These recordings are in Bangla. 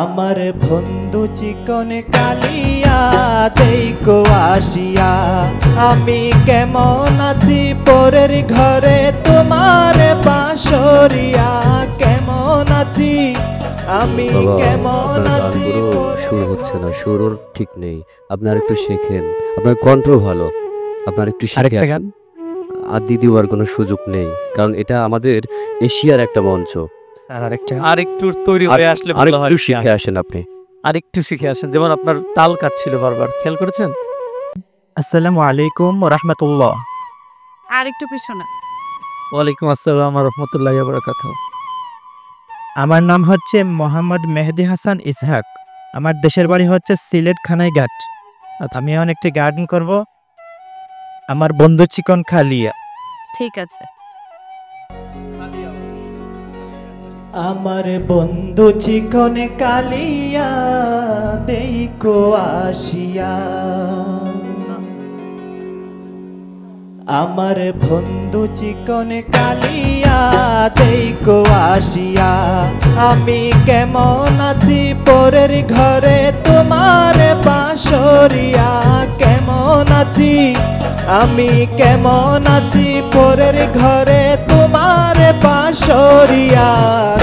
আমার বন্ধু চিকন কালিয়া দেখো আসিয়া, আমি কেমন আছি পরের ঘরে তোমার বাঁশরিয়া। কেমন আছি আমি, কেমন আছি। সুর হচ্ছে না, সুর ঠিক নেই। আপনার একটু শেখেন, আপনার কণ্ঠ ভালো, আপনার একটু শেখেন। আর দ্বিতীয়বার কোনো সুযোগ নেই, কারণ এটা আমাদের এশিয়ার একটা মঞ্চ। আরেকটু তৈরি হয়ে আসলে ভালো হয়। আরেকটু শিখে আসেন আপনি, আরেকটু শিখে আসেন। যেমন আপনার তাল কাটছিল বারবার, খেয়াল করেছেন? আসসালামু আলাইকুম ওয়া রাহমাতুল্লাহ। আরেকটু পিছনে। ওয়ালাইকুম আসসালাম ওয়া রাহমাতুল্লাহি ওয়া বারাকাতুহু। আমার নাম হচ্ছে মোহাম্মদ মেহেদি হাসান ইসহাক। আমার দেশের বাড়ি হচ্ছে সিলেট খানাইঘাট। আচ্ছা। আমি এখন একটি গার্ডেন করব। আমার বন্ধু চিকন খালিয়া। ঠিক আছে। আমার বন্ধু চিকন কালিয়া দেখো আসিয়া, আমার বন্ধু চিকন কালিয়া দেখো আসিয়া, আমি কেমন আছি পরের ঘরে তোমার বাঁশরিয়া। কেমন আছি আমি, কেমন আছি পরের ঘরে তোমার বাঁশরিয়া।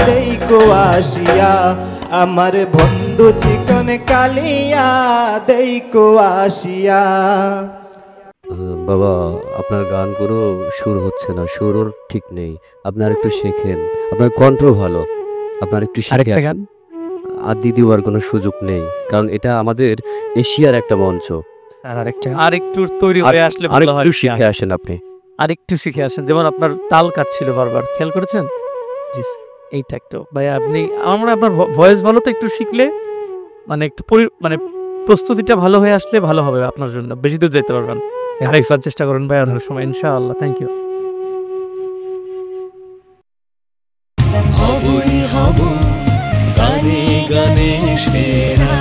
দেখো আসিয়া আমার বন্ধু চিকন কালিয়া দেখো আসিয়া। বাবা আপনার গান কোনো সুর হচ্ছে না, সুর ঠিক নেই। আপনার একটু শেখেন, আপনার কণ্ঠ ভালো, আপনার একটু শেখেন। আর দ্বিতীয়বার কোনো সুযোগ নেই, কারণ এটা আমাদের এশিয়ার একটা মঞ্চ। আরেকটু তৈরি হয়ে আসলে ভালো হয়। আরেকটু শিখে আসেন আপনি, আরেকটু শিখে আসেন। যেমন আপনার তাল কাটছিল বারবার, খেয়াল করেছেন? এইটা একটু ভাই, আপনি আমরা আপনার ভয়েস ভালো তো, একটু শিখলে মানে একটু মানে প্রস্তুতিটা ভালো হয়ে আসলে ভালো হবে আপনার জন্য, বেশি দূর যেতে পারবেন। আরেকবার চেষ্টা করুন ভাই, অনেক সময় ইনশাআল্লাহ। Thank you. হবই হব গানে গানে সেরা।